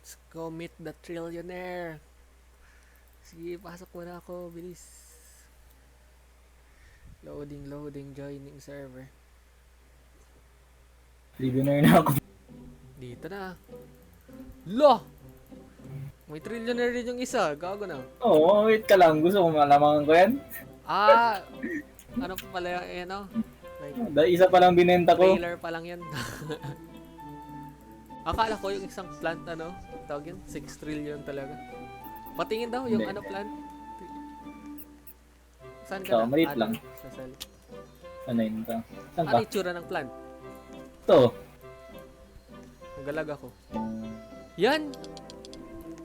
Let's go meet the trillionaire. Sige, pasok mo na ako. Bilis. Loading, joining server. Trillionaire na ako. Dito na. Lo! May trillionaire rin yung isa. Gago na. Oo, wait ka lang. Gusto ko malamangan ko yan. Ah! Ano pa pala yan, ano? Like, Isa pa lang binenta ko. trailer pa lang yan. Akala ko yung isang plant, ano? Tawag yun? 6 trillion talaga. Patingin daw yung Hindi. ano plant. Saan ka Ito, na? maliit lang. Sa cell. Ano yun ito? Saan Ano ba? itsura ng plant? Ito. Nagalag ako. Yan!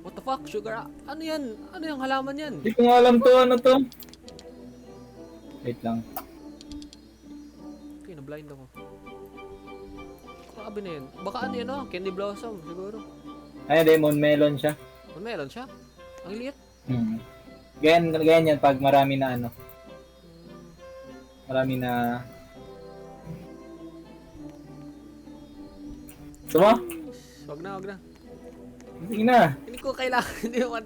What the fuck? Sugar? Ano yan? Ano yung halaman yan? Hindi ko nga alam to. Ano to? Wait lang. Okay, na-blind ako. Grabe na yun. Baka ano yun, oh? Candy Blossom, siguro. Ay, lemon melon siya. Oh, meron siya. Ang liit. Ganyan yan pag marami na ano. Marami na... Gusto mo? Wag na. Sige na. Hindi ko kailangan.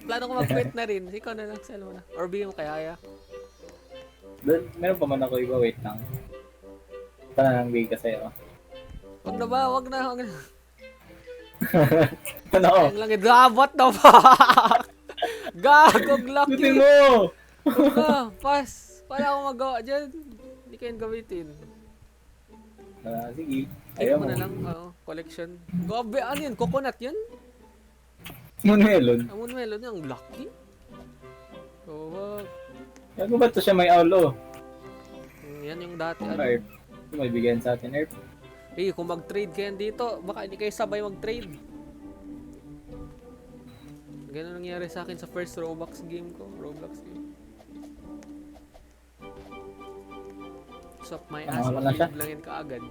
Plano ko mag-quit na rin. Ikaw na lang, sell mo na. Or bigyan mo kay Aya. Meron pa man ako iba. Wait lang. Ito na lang bigay ka sa'yo. Wag na ba? Wag na. Ano? Ang lang ito. Ah, what the fuck? Gagog lucky. Gutin mo! Wag na. Pass. Wala akong magawa dyan. Hindi kayo gamitin. Sige. Ayaw Ayaw mo mo. na lang. Collection. Gabi, ano yun? Coconut yun? Moon melon. Ang melon yung lucky. Oh, wag. Gago ba ito siya may aulo? Yan yung dati. Earth. Ito may bigyan sa atin, Earth. Kung mag-trade kayo dito, baka hindi kayo sabay mag-trade. Ganun nangyari sa akin sa first Roblox game ko. Suck my ass, Wala siya. makilip lang yun kaagad.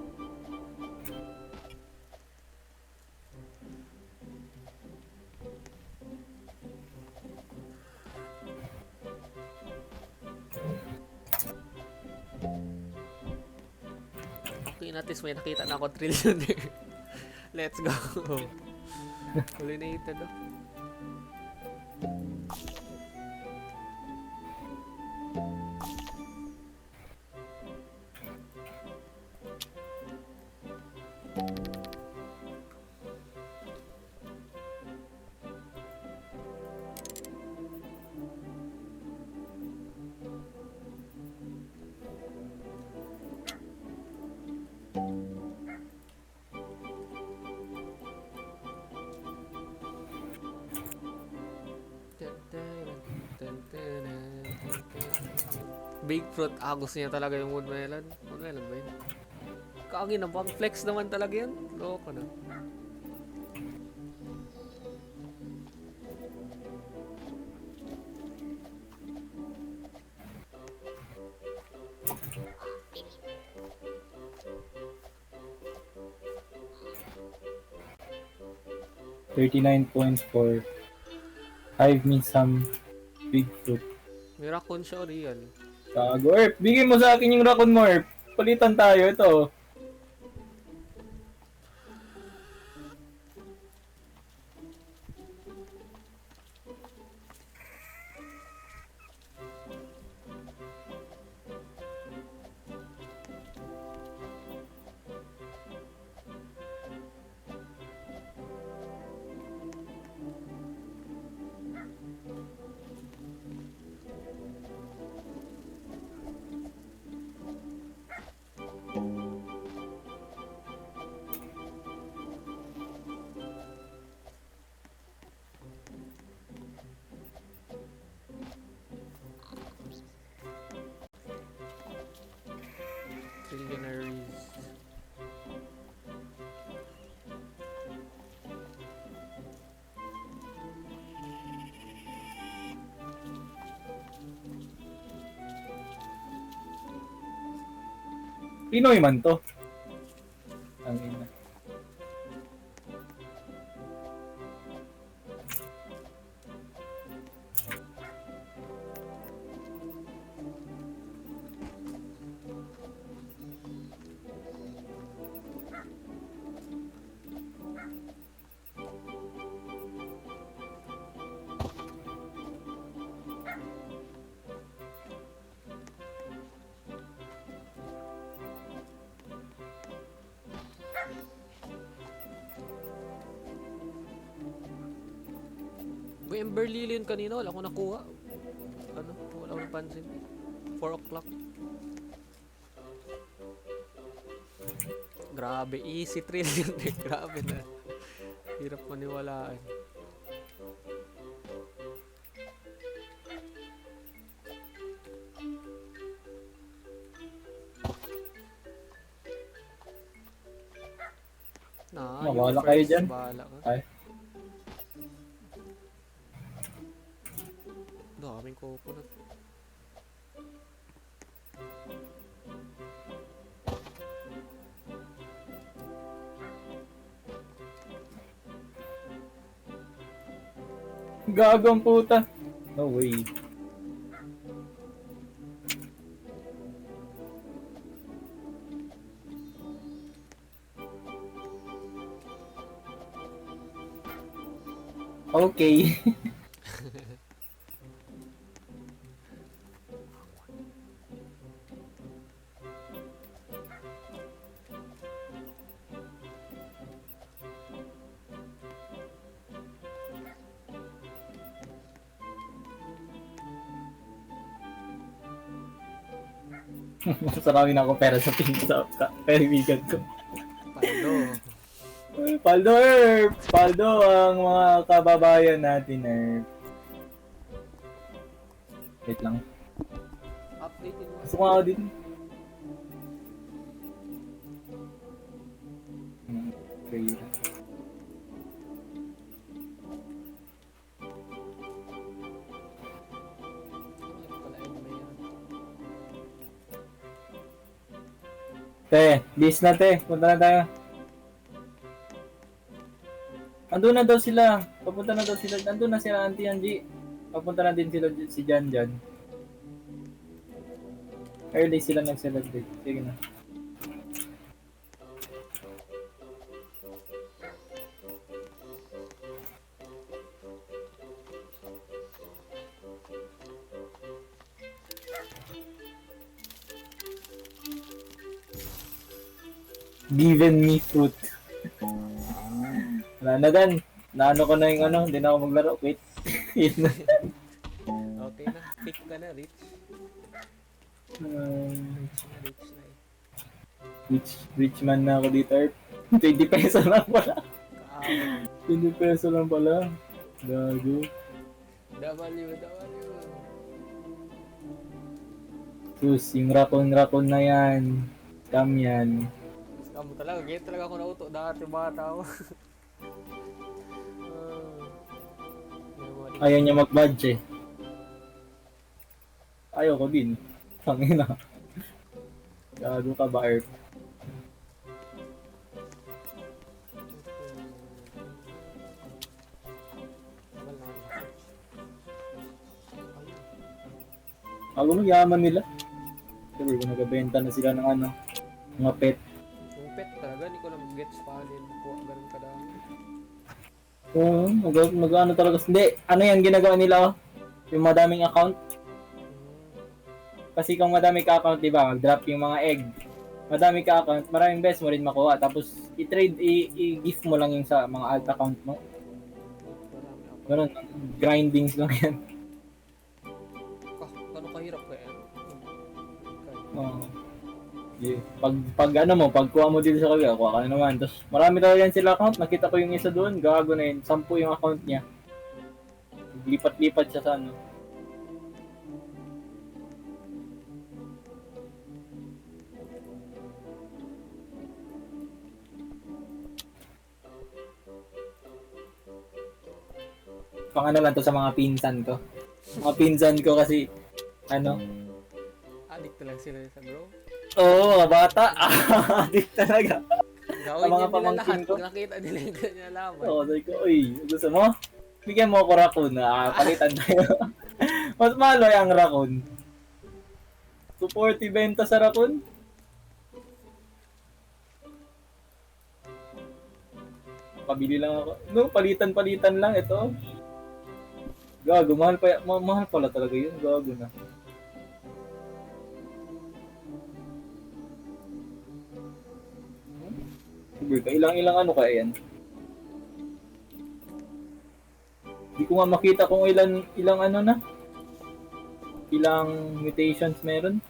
Okay, natis may nakita na ako trillionaire. Let's go. Pollinated oh. Big fruit. Gusto niya talaga yung woodmelon. Woodmelon ba yun? Kaangin na pang flex naman talaga yun. Loko na. $39.4. Hive means some big fruit. May raccoon siya o real. Gago, Earth. Bigay mo sa akin yung raccoon mo, Earth. Palitan tayo. Ito. Trillionaires. Pinoy man to. Ang ina. May Ember Lily yun kanina, wala akong nakuha. Ano, wala akong napansin. 4 o'clock. Grabe, easy thrill yun eh. Grabe na. Hirap maniwalaan. Bahala kayo dyan. Bahala ka. Ay. Daming coconut. Gagawang puta. No way. Okay. Sarami na ako pera sa pinsa sa kaibigan ko. Paldo. Paldo, Erp! Paldo ang mga kababayan natin, Erp. Wait lang. Update mo. Gusto ko ako din. Okay. Te, bis na te. Punta na tayo. Andun na daw sila. Papunta na daw sila. Andun na sila Auntie Angie. Papunta na din sila si Jan Jan. Early sila nag-celebrate. Sige na. Given me fruit. Wala na dan. Naano ko na yung ano, hindi na ako maglaro. Wait. Yun na. Okay na. Pick ka na, Rich. Rich na eh. Rich man na ako dito. 20 peso lang pala. Kaawin. 20 peso lang pala. Gago. W. Sus, yung raccoon na yan. Scam yan. Kamu talaga. Ganyan talaga ako nauto. Dati bata ako. Ayaw niya mag-badge eh. Ayaw ko din. Tangina. Gago ka ba, Erp? Ako mo yaman nila. Sabi ko nagabenta na sila ng ano, mga pet. Yung pet talaga, hindi ko lang gets pahalin. Kuha ganun kadami. Oo, mag-ano talaga. Hindi, ano yan ginagawa nila oh? Yung madaming account. Kasi kung madami ka account, di ba, mag-drop yung mga egg. Madami ka account, maraming best mo rin makuha. Tapos, i-trade, i-gift mo lang yung sa mga alt account mo. Ganun, grindings lang yan. Gano'n kahirap kaya? Oo. Yeah. Pag ano mo, pagkuha mo dito sa kabila, kuha ka na naman. Tapos, marami talaga yan sila account. Nakita ko yung isa doon, gago na yun. 10 yung account niya. Lipat-lipat siya sa ano. Pang ano lang to sa mga pinsan ko. Mga pinsan ko kasi, ano, Addict lang sila sa bro. oo, mga bata. Addict talaga. Gawin mga niya nila pamangkin lahat ko. pag nakita nila yung ganyan laban. Oo, sabi ko, uy, gusto mo? Bigyan mo ako raccoon na palitan tayo. Mas malo ang raccoon. 240 benta sa raccoon? Pabili lang ako. No, palitan-palitan lang ito. Gago, mahal pala talaga yun. Gago na. Ilang ano kaya yan? Hindi ko nga makita kung ilang ano na. Ilang mutations meron.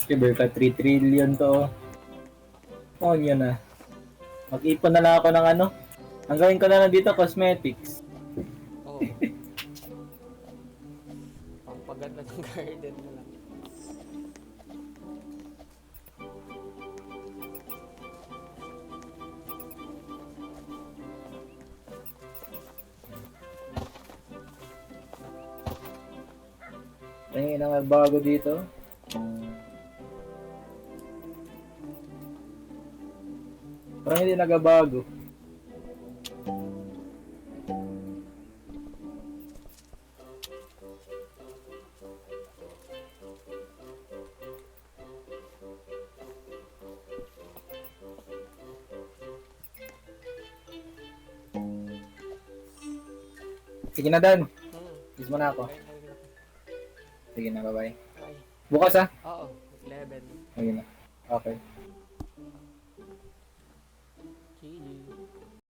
Siyempre ka 3 trillion to. Oh, yun na. Mag-ipon na lang ako ng ano. Ang gawin ko na lang dito, cosmetics. Oo. Pampaganda ng garden na lang. Ay, na bago dito. Parang hindi nagabago. Sige na, Dan. Kiss mo na ako. Sige na, bye-bye. Bye. Bukas ah. Oo, 11. Sige na. Okay.